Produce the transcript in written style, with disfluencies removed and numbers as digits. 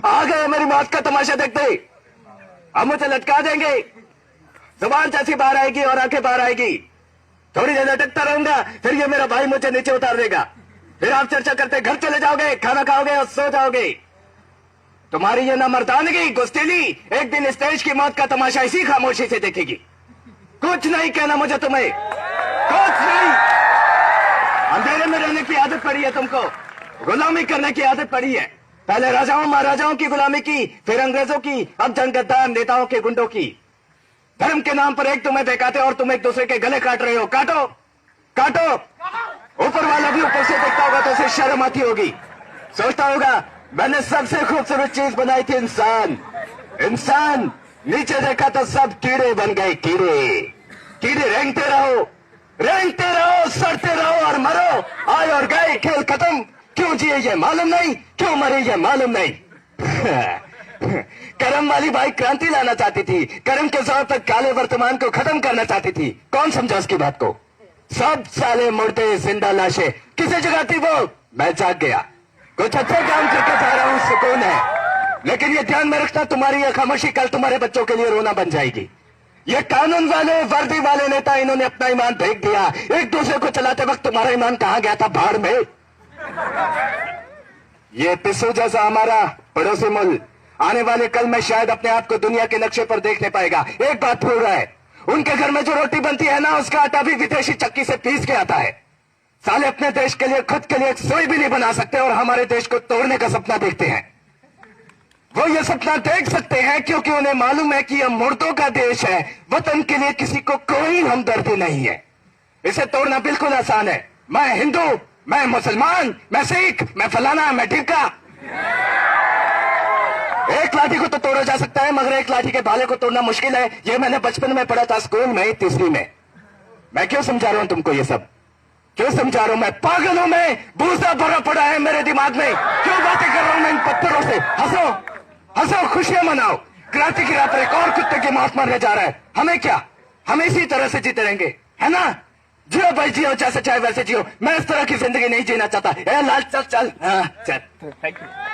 आ गए मेरी मौत का तमाशा देखते। अब मुझे लटका देंगे, जुबान जैसी बाहर आएगी और आंखें बाहर आएगी। थोड़ी देर लटकता रहूंगा, फिर ये मेरा भाई मुझे नीचे उतार देगा। फिर आप चर्चा करते घर चले जाओगे, खाना खाओगे और सो जाओगे। तुम्हारी ये नामर्दानगी, गुस्तीली एक दिन स्टेज की मौत का तमाशा इसी खामोशी से देखेगी। कुछ नहीं कहना मुझे तुम्हें, कुछ नहीं। अंधेरे में रहने की आदत पड़ी है तुमको, गुलामी करने की आदत पड़ी है। पहले राजाओं महाराजाओं की गुलामी की, फिर अंग्रेजों की, अब जंगद्दार नेताओं के गुंडों की। धर्म के नाम पर एक तुम्हें बहकाते और तुम एक दूसरे के गले काट रहे हो। काटो काटो। ऊपर वाला भी ऊपर से देखता होगा तो उसे शर्म आती होगी। सोचता होगा मैंने सबसे खूबसूरत चीज बनाई थी, इंसान। इंसान नीचे देखा तो सब कीड़े बन गए। कीड़े कीड़े रेंगते रहो, सड़ते रहो और मरो। आए और गए, खेल खत्म। क्यों जिए ये मालूम नहीं, क्यों मरे ये मालूम नहीं। करम वाली बाई क्रांति लाना चाहती थी, करम के जोर तक काले वर्तमान को खत्म करना चाहती थी। कौन समझा उसकी बात को? सब साले मुर्दे जिंदा लाशें। किसे जगाती वो? मैं जाग गया, कुछ अच्छा काम करके जा रहा हूं, सुकून है। लेकिन ये ध्यान में रखना, तुम्हारी ये खामोशी कल तुम्हारे बच्चों के लिए रोना बन जाएगी। ये कानून वाले वर्दी वाले नेता, इन्होंने अपना ईमान फेंक दिया। एक दूसरे को चलाते वक्त तुम्हारा ईमान कहां गया था? भाड़ में। ये पिस्सू जैसा हमारा पड़ोसी मुल्क आने वाले कल में शायद अपने आप को दुनिया के नक्शे पर देख नहीं पाएगा। एक बात भूल रहा है, उनके घर में जो रोटी बनती है ना, उसका आटा भी विदेशी चक्की से पीस के आता है। साले अपने देश के लिए, खुद के लिए एक सोई भी नहीं बना सकते और हमारे देश को तोड़ने का सपना देखते हैं। वो ये सपना देख सकते हैं क्योंकि उन्हें मालूम है कि यह मुर्दों का देश है। वतन के लिए किसी को कोई हमदर्दी नहीं है। इसे तोड़ना बिल्कुल आसान है। मैं हिंदू, मैं मुसलमान, मैं सिख, मैं फलाना, मैं ढिमका। एक लाठी को तो तोड़ा जा सकता है, मगर एक लाठी के भाले को तोड़ना मुश्किल है। ये मैंने बचपन में पढ़ा था, स्कूल में, तीसरी में। मैं क्यों समझा रहा हूं तुमको ये सब? क्यों समझा रहा हूं? मैं पागल हूं, मैं भूसा भरा पड़ा है मेरे दिमाग में। क्यों बातें कर रहा हूं मैं इन पत्थरों से? हंसो हंसो, खुशियां मनाओ। क्रांति की रात पर एक और कुत्ते की मौत मरने जा रहा है। हमें क्या, हम इसी तरह से जीते रहेंगे, है ना? जियो भाई जियो, जैसे चाहे वैसे जियो। मैं इस तरह की जिंदगी नहीं जीना चाहता। लाल चल चल, हाँ चल। Thank you.